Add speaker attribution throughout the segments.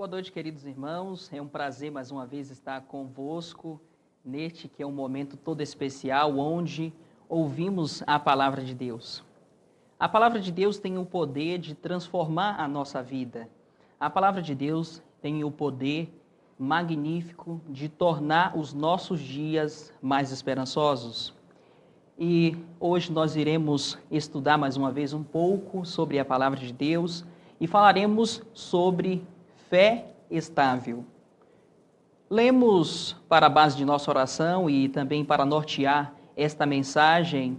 Speaker 1: Boa noite, queridos irmãos. É um prazer mais uma vez estar convosco neste que é um momento todo especial onde ouvimos a palavra de Deus. A palavra de Deus tem o poder de transformar a nossa vida. A palavra de Deus tem o poder magnífico de tornar os nossos dias mais esperançosos. E hoje nós iremos estudar mais uma vez um pouco sobre a palavra de Deus e falaremos sobre fé estável. Lemos para a base de nossa oração e também para nortear esta mensagem,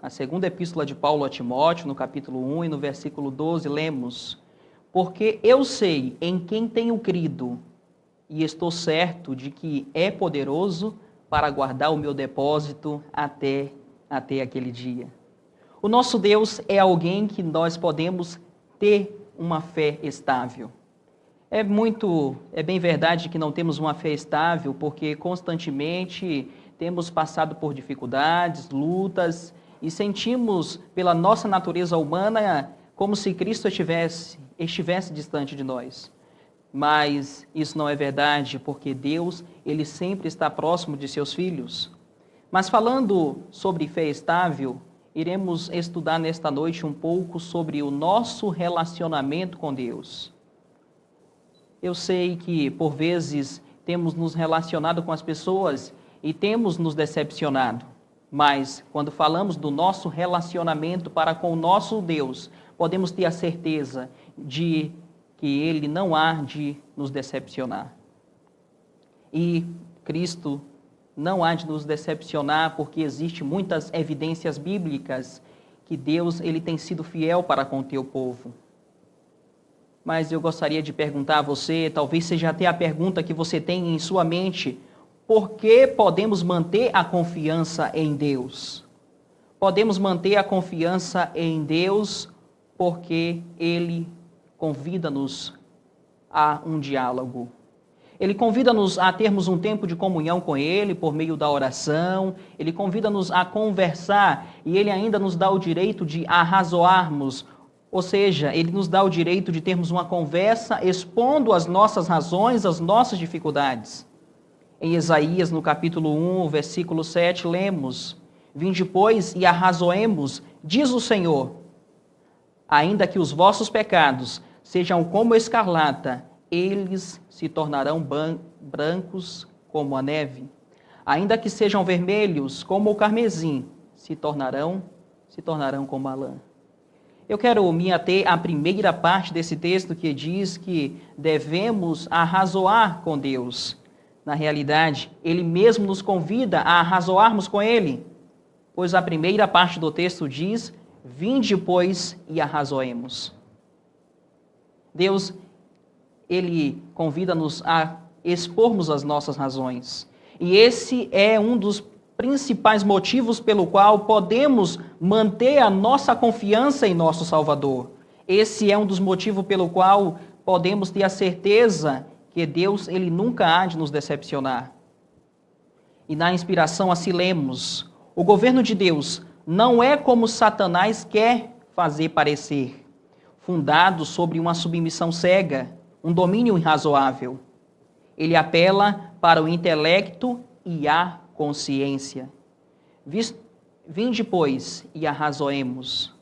Speaker 1: a segunda epístola de Paulo a Timóteo, no capítulo 1 e no versículo 12, lemos: Porque eu sei em quem tenho crido e estou certo de que é poderoso para guardar o meu depósito até aquele dia. O nosso Deus é alguém que nós podemos ter uma fé estável. É bem verdade que não temos uma fé estável, porque constantemente temos passado por dificuldades, lutas, e sentimos pela nossa natureza humana como se Cristo estivesse distante de nós. Mas isso não é verdade, porque Deus, Ele sempre está próximo de seus filhos. Mas falando sobre fé estável, iremos estudar nesta noite um pouco sobre o nosso relacionamento com Deus. Eu sei que, por vezes, temos nos relacionado com as pessoas e temos nos decepcionado. Mas, quando falamos do nosso relacionamento para com o nosso Deus, podemos ter a certeza de que Ele não há de nos decepcionar. E Cristo não há de nos decepcionar, porque existem muitas evidências bíblicas que Deus ele tem sido fiel para com o teu povo. Mas eu gostaria de perguntar a você, talvez seja até a pergunta que você tem em sua mente: por que podemos manter a confiança em Deus? Podemos manter a confiança em Deus porque Ele convida-nos a um diálogo. Ele convida-nos a termos um tempo de comunhão com Ele por meio da oração. Ele convida-nos a conversar e Ele ainda nos dá o direito de arrazoarmos. Ou seja, Ele nos dá o direito de termos uma conversa expondo as nossas razões, as nossas dificuldades. Em Isaías, no capítulo 1, versículo 7, lemos: Vinde, pois, e arrazoemos, diz o Senhor, ainda que os vossos pecados sejam como escarlata, eles se tornarão brancos como a neve. Ainda que sejam vermelhos como o carmesim, se tornarão como a lã. Eu quero me ater à primeira parte desse texto que diz que devemos arrazoar com Deus. Na realidade, Ele mesmo nos convida a arrazoarmos com Ele, pois a primeira parte do texto diz: Vinde, pois, e arrazoemos. Deus, Ele convida-nos a expormos as nossas razões. E esse é um dos principais motivos pelo qual podemos manter a nossa confiança em nosso Salvador. Esse é um dos motivos pelo qual podemos ter a certeza que Deus, Ele nunca há de nos decepcionar. E na inspiração assim lemos: o governo de Deus não é como Satanás quer fazer parecer, fundado sobre uma submissão cega, um domínio irrazoável. Ele apela para o intelecto e a consciência. Vinde, pois, e arrazoemos.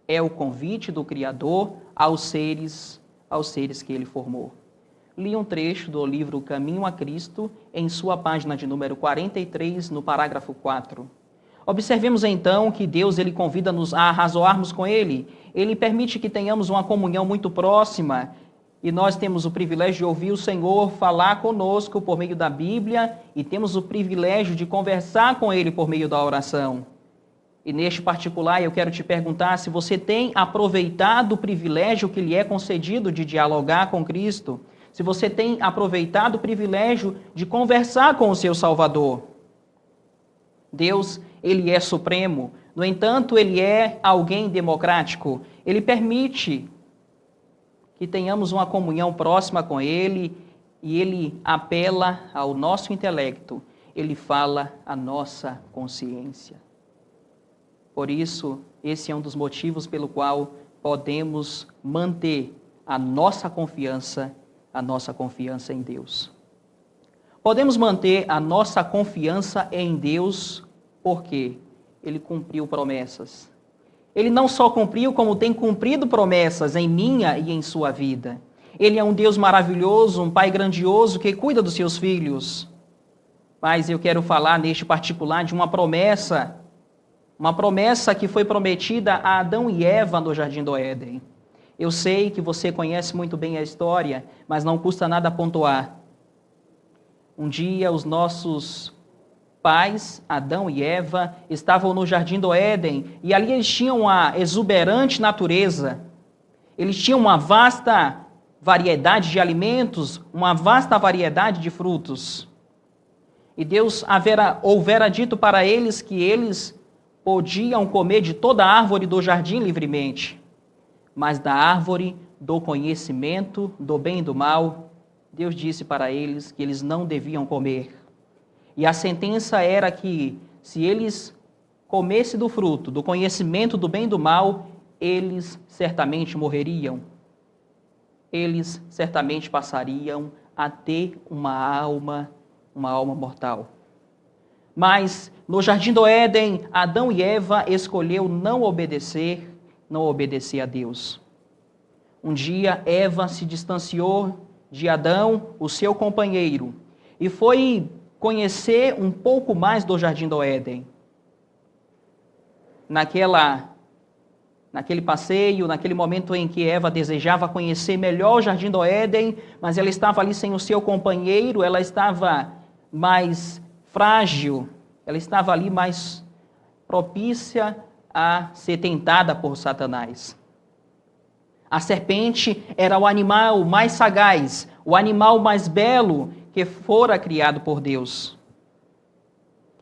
Speaker 1: É o convite do Criador aos seres que Ele formou. Li um trecho do livro Caminho a Cristo, em sua página de número 43, no parágrafo 4. Observemos então que Deus ele convida-nos a arrazoarmos com Ele. Ele permite que tenhamos uma comunhão muito próxima e nós temos o privilégio de ouvir o Senhor falar conosco por meio da Bíblia e temos o privilégio de conversar com Ele por meio da oração. E neste particular eu quero te perguntar se você tem aproveitado o privilégio que lhe é concedido de dialogar com Cristo, se você tem aproveitado o privilégio de conversar com o seu Salvador. Deus, Ele é supremo, no entanto, Ele é alguém democrático. Ele permite que tenhamos uma comunhão próxima com Ele e Ele apela ao nosso intelecto, Ele fala à nossa consciência. Por isso, esse é um dos motivos pelo qual podemos manter a nossa confiança em Deus. Podemos manter a nossa confiança em Deus porque Ele cumpriu promessas. Ele não só cumpriu, como tem cumprido promessas em minha e em sua vida. Ele é um Deus maravilhoso, um Pai grandioso que cuida dos seus filhos. Mas eu quero falar neste particular de uma promessa que foi prometida a Adão e Eva no Jardim do Éden. Eu sei que você conhece muito bem a história, mas não custa nada pontuar. Um dia os nossos pais, Adão e Eva, estavam no Jardim do Éden e ali eles tinham uma exuberante natureza. Eles tinham uma vasta variedade de alimentos, uma vasta variedade de frutos. E Deus houvera dito para eles que eles podiam comer de toda a árvore do jardim livremente, mas da árvore do conhecimento do bem e do mal, Deus disse para eles que eles não deviam comer. E a sentença era que, se eles comessem do fruto, do conhecimento do bem e do mal, eles certamente morreriam. Eles certamente passariam a ter uma alma mortal. Mas, no Jardim do Éden, Adão e Eva escolheu não obedecer a Deus. Um dia, Eva se distanciou de Adão, o seu companheiro, e foi conhecer um pouco mais do Jardim do Éden. Naquele passeio, naquele momento em que Eva desejava conhecer melhor o Jardim do Éden, mas ela estava ali sem o seu companheiro, ela estava mais frágil, ela estava ali mais propícia a ser tentada por Satanás. A serpente era o animal mais sagaz, o animal mais belo que fora criado por Deus.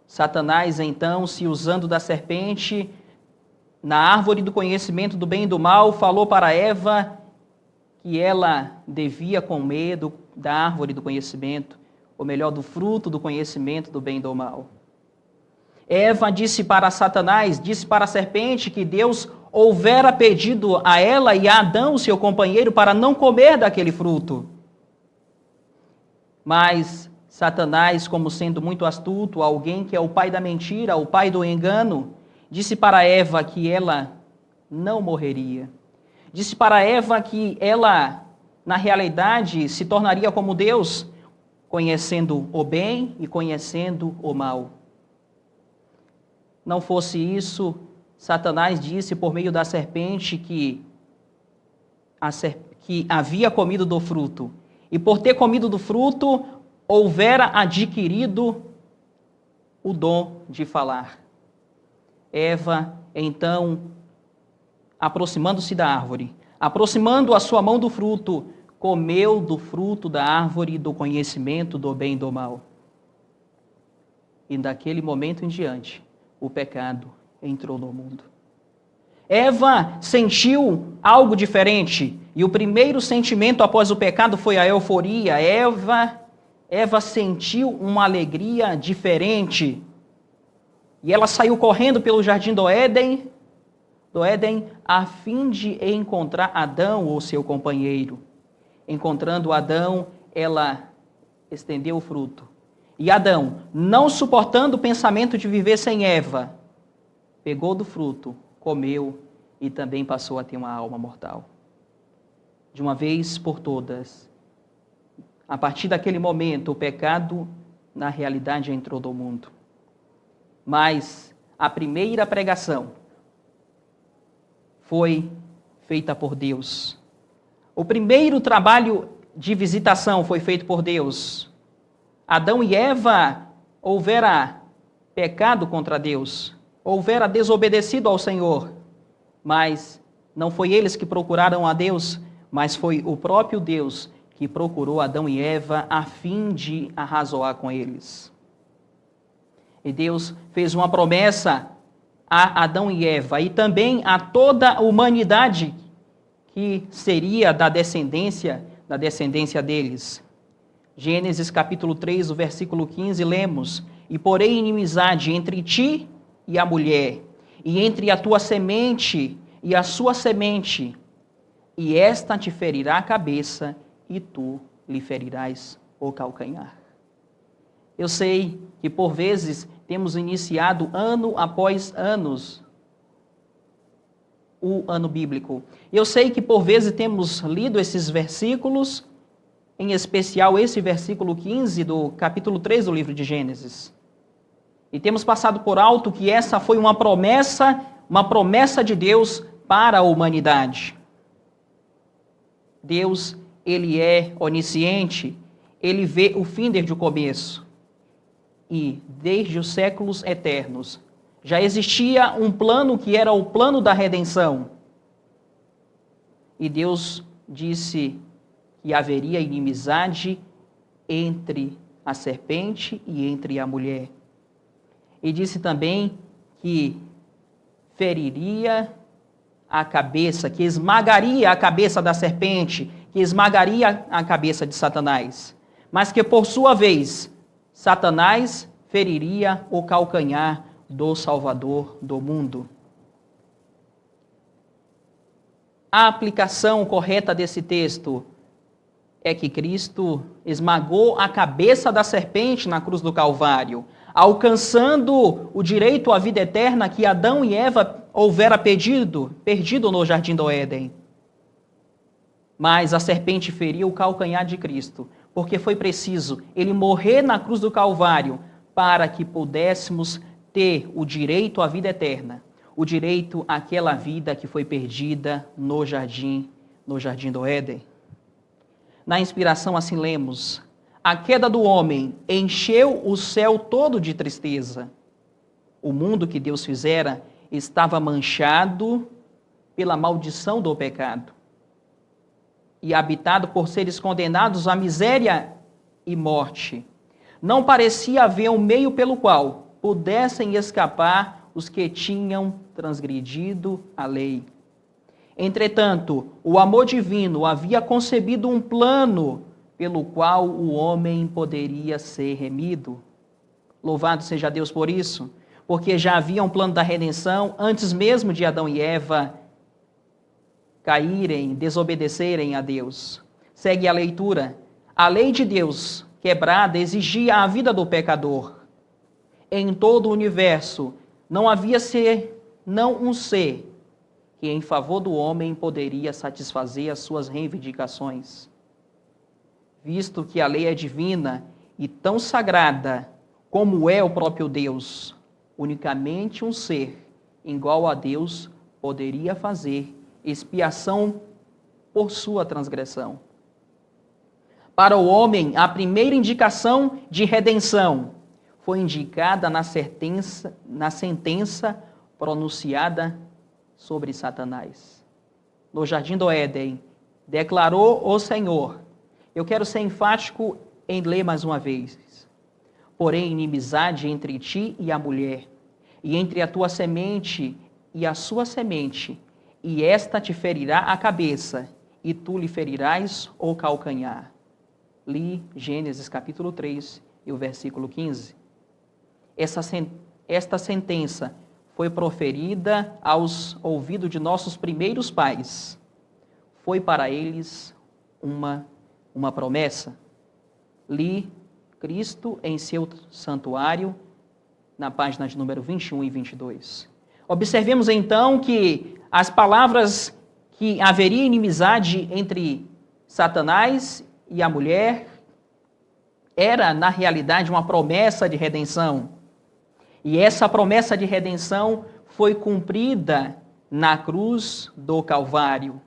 Speaker 1: Satanás, então, se usando da serpente, na árvore do conhecimento do bem e do mal, falou para Eva que ela devia comer da árvore do conhecimento, ou melhor, do fruto do conhecimento do bem e do mal. Eva disse para Satanás, disse para a serpente que Deus houvera pedido a ela e a Adão, seu companheiro, para não comer daquele fruto. Mas Satanás, como sendo muito astuto, alguém que é o pai da mentira, o pai do engano, disse para Eva que ela não morreria. Disse para Eva que ela, na realidade, se tornaria como Deus, conhecendo o bem e conhecendo o mal. Não fosse isso, Satanás disse por meio da serpente que havia comido do fruto. E por ter comido do fruto, houvera adquirido o dom de falar. Eva, então, aproximando-se da árvore, aproximando a sua mão do fruto, comeu do fruto da árvore do conhecimento do bem e do mal. E daquele momento em diante, o pecado entrou no mundo. Eva sentiu algo diferente, e o primeiro sentimento após o pecado foi a euforia. Eva sentiu uma alegria diferente. E ela saiu correndo pelo jardim do Éden, a fim de encontrar Adão, o seu companheiro. Encontrando Adão, ela estendeu o fruto. E Adão, não suportando o pensamento de viver sem Eva, pegou do fruto, comeu e também passou a ter uma alma mortal. De uma vez por todas, a partir daquele momento, o pecado, na realidade, entrou no mundo. Mas a primeira pregação foi feita por Deus. O primeiro trabalho de visitação foi feito por Deus. Adão e Eva houvera pecado contra Deus, houvera desobedecido ao Senhor, mas não foi eles que procuraram a Deus, mas foi o próprio Deus que procurou Adão e Eva a fim de arrazoar com eles. E Deus fez uma promessa a Adão e Eva e também a toda a humanidade que seria da descendência deles. Gênesis capítulo 3, o versículo 15, lemos: "E porei inimizade entre ti e a mulher, e entre a tua semente e a sua semente. e esta te ferirá a cabeça, e tu lhe ferirás o calcanhar. Eu sei que por vezes temos iniciado ano após anos o ano bíblico. Eu sei que por vezes temos lido esses versículos, em especial esse versículo 15 do capítulo 3 do livro de Gênesis. E temos passado por alto que essa foi uma promessa de Deus para a humanidade. Deus, ele é onisciente, ele vê o fim desde o começo. E desde os séculos eternos já existia um plano que era o plano da redenção. E Deus disse que haveria inimizade entre a serpente e entre a mulher. E disse também que feriria a cabeça, que esmagaria a cabeça da serpente, que esmagaria a cabeça de Satanás. Mas que, por sua vez, Satanás feriria o calcanhar do Salvador do mundo. A aplicação correta desse texto é que Cristo esmagou a cabeça da serpente na cruz do Calvário, alcançando o direito à vida eterna que Adão e Eva houvera perdido no Jardim do Éden. Mas a serpente feriu o calcanhar de Cristo, porque foi preciso ele morrer na cruz do Calvário para que pudéssemos ter o direito à vida eterna, o direito àquela vida que foi perdida no jardim do Éden. Na inspiração assim lemos: a queda do homem encheu o céu todo de tristeza. O mundo que Deus fizera estava manchado pela maldição do pecado e habitado por seres condenados à miséria e morte. Não parecia haver um meio pelo qual pudessem escapar os que tinham transgredido a lei. Entretanto, o amor divino havia concebido um plano pelo qual o homem poderia ser remido. Louvado seja Deus por isso, porque já havia um plano da redenção antes mesmo de Adão e Eva caírem, desobedecerem a Deus. Segue a leitura. A lei de Deus, quebrada, exigia a vida do pecador. Em todo o universo, não havia senão um ser que em favor do homem poderia satisfazer as suas reivindicações. Visto que a lei é divina e tão sagrada como é o próprio Deus, unicamente um ser igual a Deus poderia fazer expiação por sua transgressão. Para o homem, a primeira indicação de redenção foi indicada na sentença pronunciada sobre Satanás. No Jardim do Éden, declarou o Senhor. Eu quero ser enfático em ler mais uma vez. Porém, inimizade entre ti e a mulher, e entre a tua semente e a sua semente, e esta te ferirá a cabeça, e tu lhe ferirás o calcanhar. Li Gênesis capítulo 3 e o versículo 15. Esta sentença foi proferida aos ouvidos de nossos primeiros pais. Foi para eles uma promessa. Li Cristo em seu santuário, na página de número 21 e 22. Observemos então que as palavras que haveria inimizade entre Satanás e a mulher era, na realidade, uma promessa de redenção. E essa promessa de redenção foi cumprida na cruz do Calvário.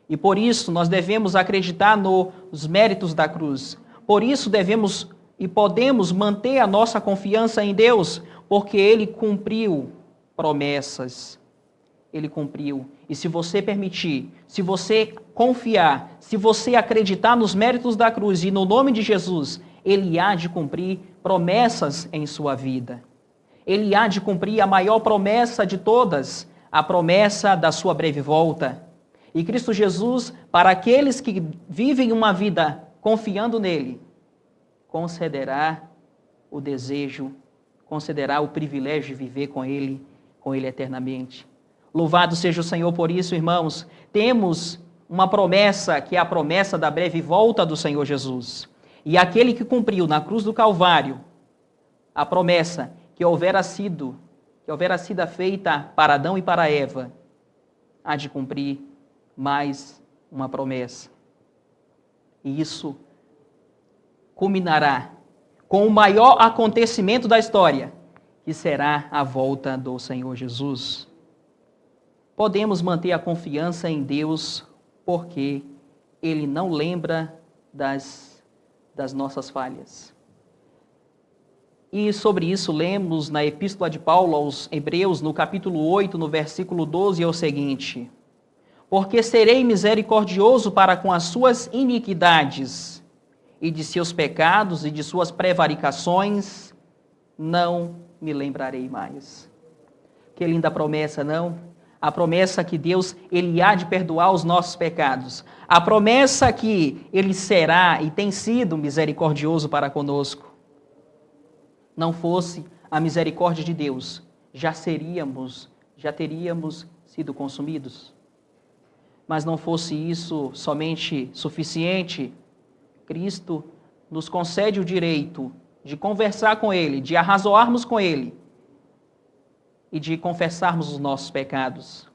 Speaker 1: E por isso nós devemos acreditar nos méritos da cruz. Por isso devemos e podemos manter a nossa confiança em Deus, porque Ele cumpriu promessas. Ele cumpriu. E se você permitir, se você confiar, se você acreditar nos méritos da cruz e no nome de Jesus, Ele há de cumprir promessas em sua vida. Ele há de cumprir a maior promessa de todas, a promessa da sua breve volta. E Cristo Jesus, para aqueles que vivem uma vida confiando nele, concederá o desejo, concederá o privilégio de viver com ele eternamente. Louvado seja o Senhor por isso, irmãos. Temos uma promessa que é a promessa da breve volta do Senhor Jesus. E aquele que cumpriu na cruz do Calvário a promessa que houvera sido feita para Adão e para Eva, há de cumprir mais uma promessa. E isso culminará com o maior acontecimento da história, que será a volta do Senhor Jesus. Podemos manter a confiança em Deus porque Ele não lembra das nossas falhas. E sobre isso lemos na Epístola de Paulo aos Hebreus, no capítulo 8, no versículo 12, é o seguinte: porque serei misericordioso para com as suas iniquidades, e de seus pecados e de suas prevaricações não me lembrarei mais. Que linda promessa, não? A promessa que Deus, Ele há de perdoar os nossos pecados. A promessa que Ele será e tem sido misericordioso para conosco. Não fosse a misericórdia de Deus, já teríamos sido consumidos. Mas não fosse isso somente suficiente, Cristo nos concede o direito de conversar com Ele, de arrazoarmos com Ele e de confessarmos os nossos pecados.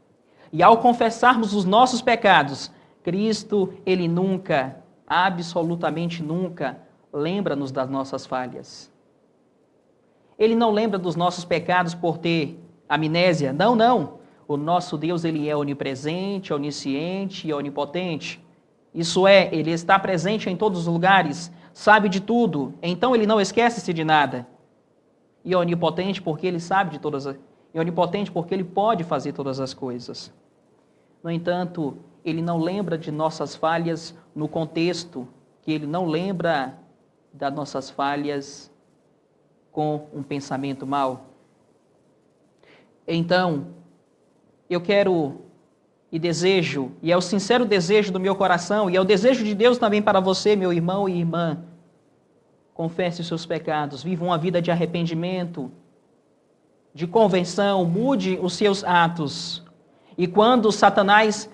Speaker 1: E ao confessarmos os nossos pecados, Cristo, Ele nunca, absolutamente nunca, lembra-nos das nossas falhas. Ele não lembra dos nossos pecados por ter amnésia. Não, não. O nosso Deus, Ele é onipresente, onisciente e onipotente. Isso é, Ele está presente em todos os lugares, sabe de tudo, então Ele não esquece-se de nada. E é onipotente porque Ele sabe de todas as... É onipotente porque Ele pode fazer todas as coisas. No entanto, Ele não lembra de nossas falhas no contexto, que Ele não lembra das nossas falhas com um pensamento mau. Então, eu quero e desejo, e é o sincero desejo do meu coração, e é o desejo de Deus também para você, meu irmão e irmã, confesse os seus pecados, viva uma vida de arrependimento, de convenção, mude os seus atos. E quando Satanás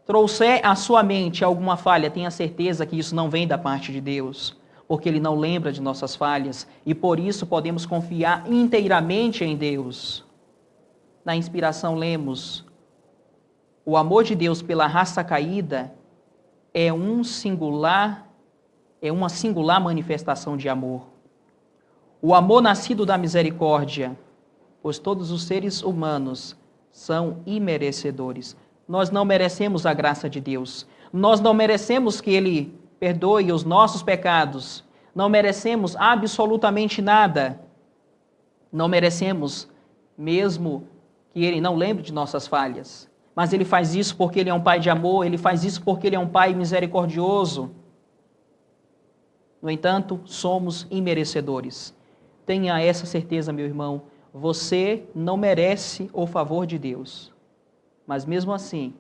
Speaker 1: trouxer à sua mente alguma falha, tenha certeza que isso não vem da parte de Deus, porque Ele não lembra de nossas falhas, e por isso podemos confiar inteiramente em Deus. Na inspiração lemos: o amor de Deus pela raça caída é uma singular manifestação de amor. O amor nascido da misericórdia, pois todos os seres humanos são imerecedores. Nós não merecemos a graça de Deus. Nós não merecemos que Ele perdoe os nossos pecados. Não merecemos absolutamente nada. Não merecemos mesmo que Ele não lembre de nossas falhas. Mas Ele faz isso porque Ele é um Pai de amor, Ele faz isso porque Ele é um Pai misericordioso. No entanto, somos imerecedores. Tenha essa certeza, meu irmão, você não merece o favor de Deus. Mas mesmo assim,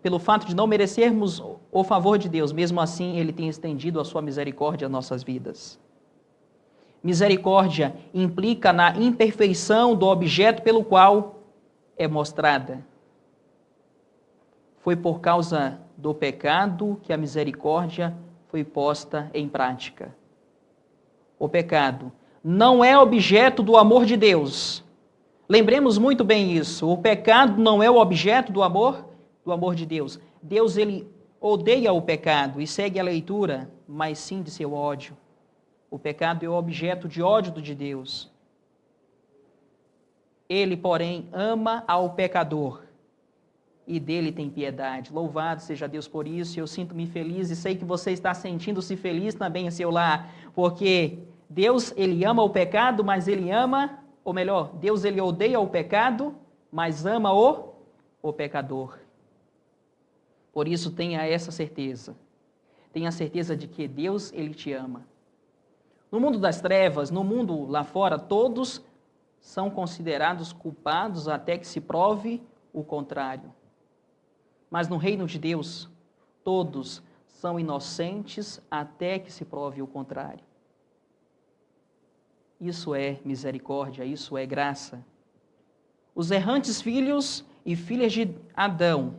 Speaker 1: pelo fato de não merecermos o favor de Deus, mesmo assim Ele tem estendido a sua misericórdia às nossas vidas. Misericórdia implica na imperfeição do objeto pelo qual é mostrada. Foi por causa do pecado que a misericórdia foi posta em prática. O pecado não é objeto do amor de Deus. Lembremos muito bem isso. O pecado não é o objeto do amor de Deus. Deus, Ele odeia o pecado, e segue a leitura, mas sim de seu ódio. O pecado é o objeto de ódio de Deus. Ele, porém, ama ao pecador e dele tem piedade. Louvado seja Deus por isso. Eu sinto-me feliz e sei que você está sentindo-se feliz também em seu lar, porque Deus, Ele ama o pecado, mas Ele ama, ou melhor, Deus, Ele odeia o pecado, mas ama o pecador. Por isso, tenha essa certeza. Tenha a certeza de que Deus, Ele te ama. No mundo das trevas, no mundo lá fora, todos são considerados culpados até que se prove o contrário. Mas no reino de Deus, todos são inocentes até que se prove o contrário. Isso é misericórdia, isso é graça. Os errantes filhos e filhas de Adão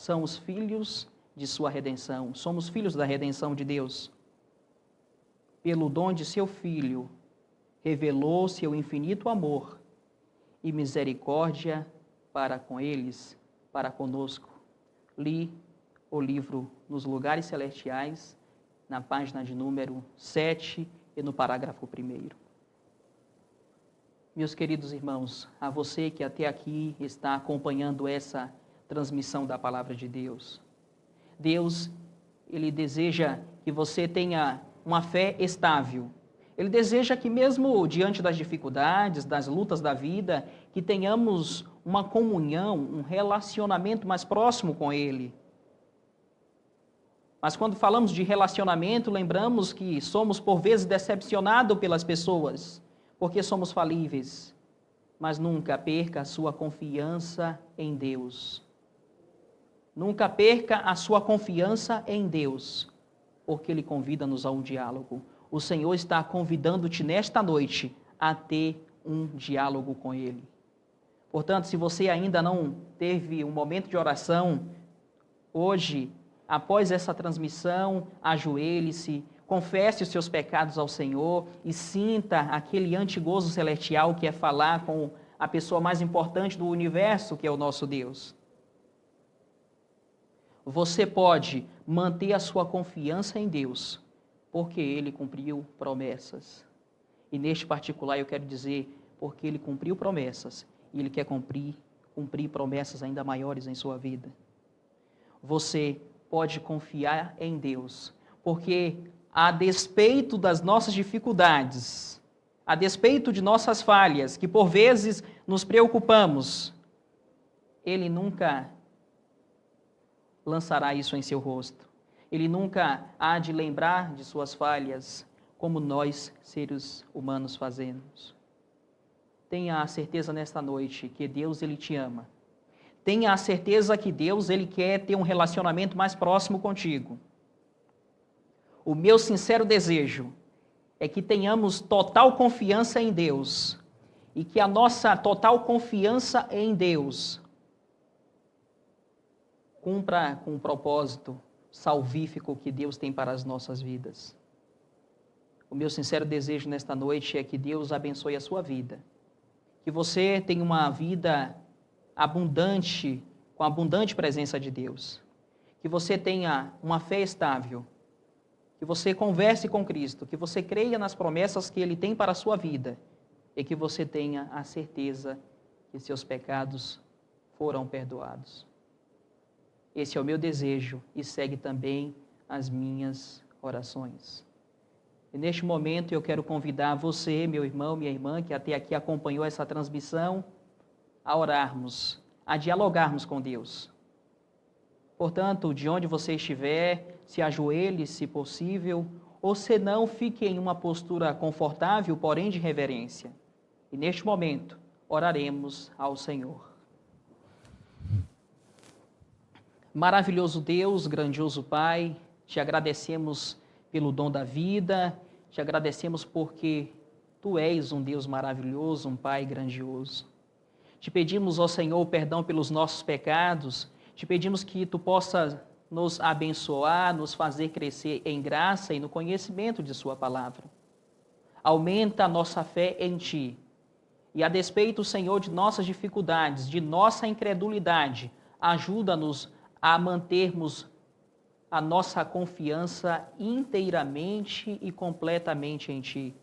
Speaker 1: são os filhos de sua redenção. Somos filhos da redenção de Deus. Pelo dom de seu Filho, revelou seu infinito amor e misericórdia para com eles, para conosco. Li o livro Nos Lugares Celestiais, na página de número 7 e no parágrafo 1º. Meus queridos irmãos, a você que até aqui está acompanhando essa transmissão da palavra de Deus, Deus, Ele deseja que você tenha uma fé estável. Ele deseja que mesmo diante das dificuldades, das lutas da vida, que tenhamos uma comunhão, um relacionamento mais próximo com Ele. Mas quando falamos de relacionamento, lembramos que somos por vezes decepcionados pelas pessoas, porque somos falíveis. Mas nunca perca a sua confiança em Deus. Nunca perca a sua confiança em Deus, porque Ele convida-nos a um diálogo. O Senhor está convidando-te nesta noite a ter um diálogo com Ele. Portanto, se você ainda não teve um momento de oração, hoje, após essa transmissão, ajoelhe-se, confesse os seus pecados ao Senhor e sinta aquele antigozo celestial que é falar com a pessoa mais importante do universo, que é o nosso Deus. Você pode manter a sua confiança em Deus, porque Ele cumpriu promessas. E neste particular eu quero dizer, porque Ele cumpriu promessas, e Ele quer cumprir promessas ainda maiores em sua vida. Você pode confiar em Deus, porque a despeito das nossas dificuldades, a despeito de nossas falhas, que por vezes nos preocupamos, Ele nunca lançará isso em seu rosto. Ele nunca há de lembrar de suas falhas, como nós, seres humanos, fazemos. Tenha a certeza nesta noite que Deus, Ele te ama. Tenha a certeza que Deus, Ele quer ter um relacionamento mais próximo contigo. O meu sincero desejo é que tenhamos total confiança em Deus e que a nossa total confiança em Deus cumpra com o propósito salvífico que Deus tem para as nossas vidas. O meu sincero desejo nesta noite é que Deus abençoe a sua vida, que você tenha uma vida abundante, com a abundante presença de Deus, que você tenha uma fé estável, que você converse com Cristo, que você creia nas promessas que Ele tem para a sua vida e que você tenha a certeza que seus pecados foram perdoados. Esse é o meu desejo e segue também as minhas orações. E neste momento eu quero convidar você, meu irmão, minha irmã, que até aqui acompanhou essa transmissão, a orarmos, a dialogarmos com Deus. Portanto, de onde você estiver, se ajoelhe, se possível, ou se não, fique em uma postura confortável, porém de reverência. E neste momento, oraremos ao Senhor. Maravilhoso Deus, grandioso Pai, te agradecemos pelo dom da vida, te agradecemos porque Tu és um Deus maravilhoso, um Pai grandioso. Te pedimos, ó Senhor, perdão pelos nossos pecados, te pedimos que Tu possa nos abençoar, nos fazer crescer em graça e no conhecimento de Sua palavra. Aumenta a nossa fé em Ti. E a despeito, Senhor, de nossas dificuldades, de nossa incredulidade, ajuda-nos a mantermos a nossa confiança inteiramente e completamente em Ti.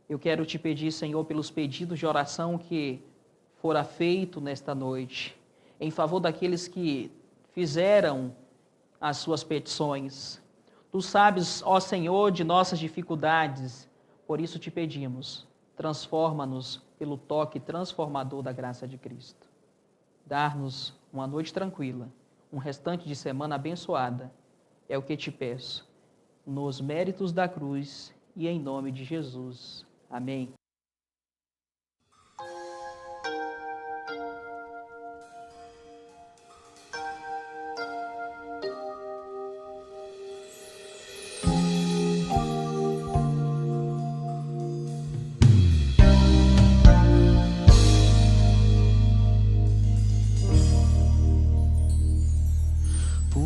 Speaker 1: Eu quero Te pedir, Senhor, pelos pedidos de oração que fora feito nesta noite, em favor daqueles que fizeram as suas petições. Tu sabes, ó Senhor, de nossas dificuldades, por isso Te pedimos, transforma-nos pelo toque transformador da graça de Cristo. Dar-nos uma noite tranquila, um restante de semana abençoada, é o que Te peço, nos méritos da cruz e em nome de Jesus. Amém.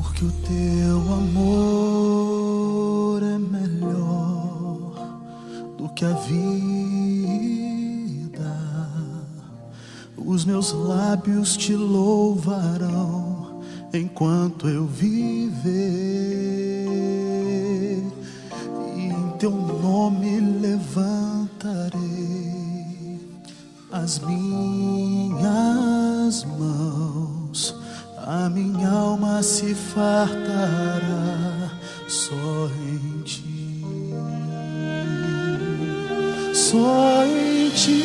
Speaker 2: Porque o teu amor é melhor do que a vida. Os meus lábios te louvarão enquanto eu viver, e em teu nome levantarei as minhas mãos. A minha alma se fartará só em ti, só em ti.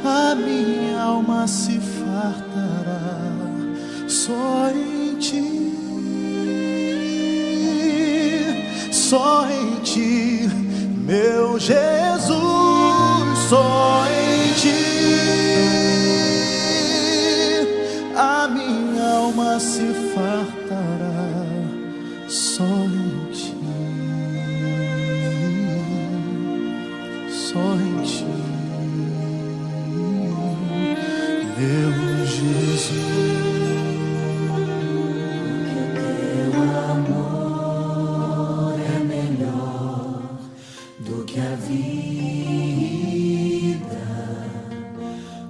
Speaker 2: A minha alma se fartará só em ti, só em ti, meu Jesus, só em ti. A minha alma se fartará só em ti, só em ti, meu Jesus.
Speaker 3: Teu amor é melhor do que a vida.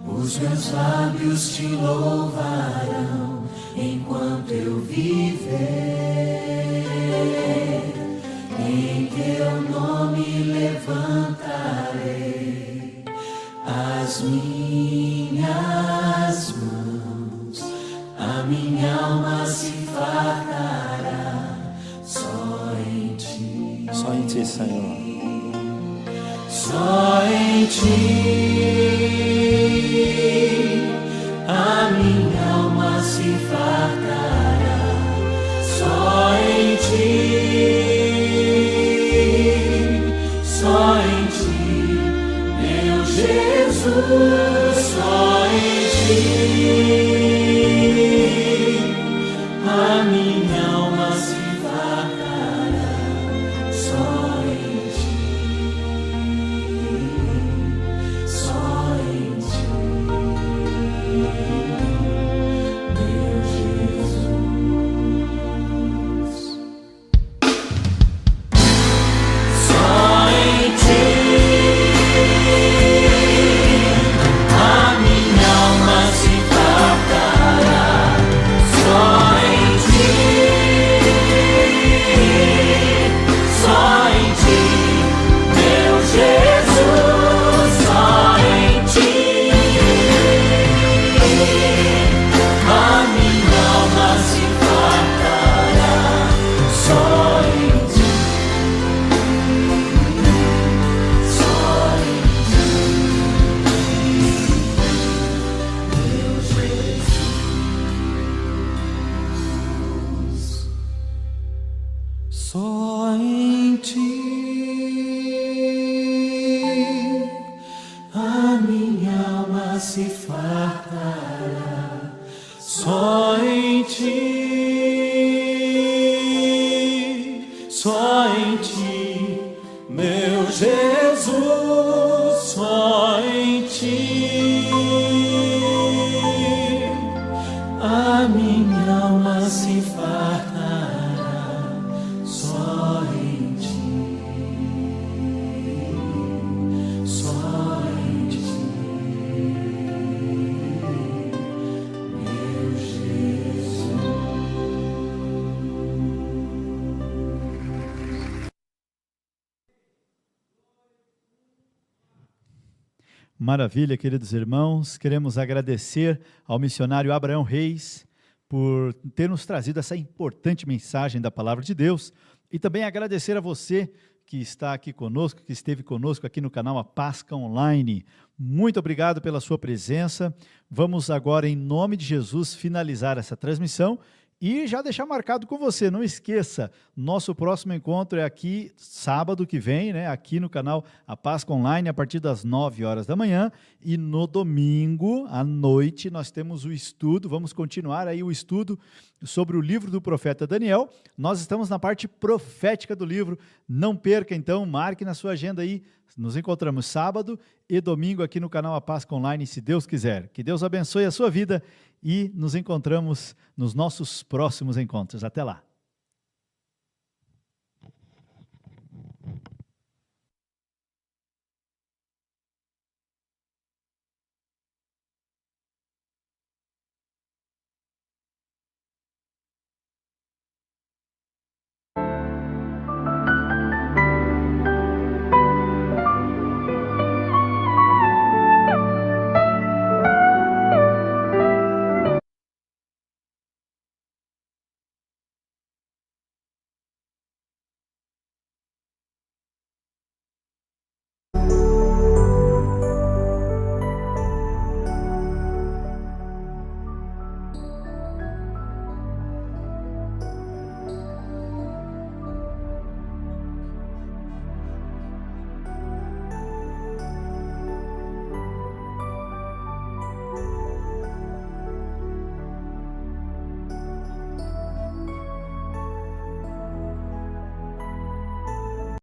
Speaker 3: Os meus lábios te louvarão enquanto eu viver. Em teu nome levantarei as minhas mãos. A minha alma se fartará só em ti.
Speaker 4: Só em ti, Senhor.
Speaker 3: Só em ti. A minha alma se fartará só em ti. Só em ti, meu Jesus, só em ti. A minha alma se fartará só em ti, só em ti, meu Jesus. Só em ti. A minha alma se fartará só em ti, só em ti, meu Jesus, só em ti. A minha alma se fartará só em ti, só em ti, meu Jesus.
Speaker 2: Só em ti.
Speaker 3: A minha alma se fartará só em ti, só em ti, meu Jesus, só em ti. A minha alma se fartará só em ti, só em ti, meu Jesus.
Speaker 5: Maravilha, queridos irmãos. Queremos agradecer ao missionário Abraão Reis por ter nos trazido essa importante mensagem da Palavra de Deus, e também agradecer a você que está aqui conosco, que esteve conosco aqui no canal A Pasca Online. Muito obrigado pela sua presença. Vamos agora, em nome de Jesus, finalizar essa transmissão e já deixar marcado com você. Não esqueça, nosso próximo encontro é aqui sábado que vem, né? Aqui no canal A Pasca Online, a partir das 9 horas da manhã, e no domingo à noite nós temos o estudo. Vamos continuar aí o estudo sobre o livro do profeta Daniel. Nós estamos na parte profética do livro. Não perca, então, marque na sua agenda aí. Nos encontramos sábado e domingo aqui no canal A Pasca Online, se Deus quiser. Que Deus abençoe a sua vida e nos encontramos nos nossos próximos encontros. Até lá!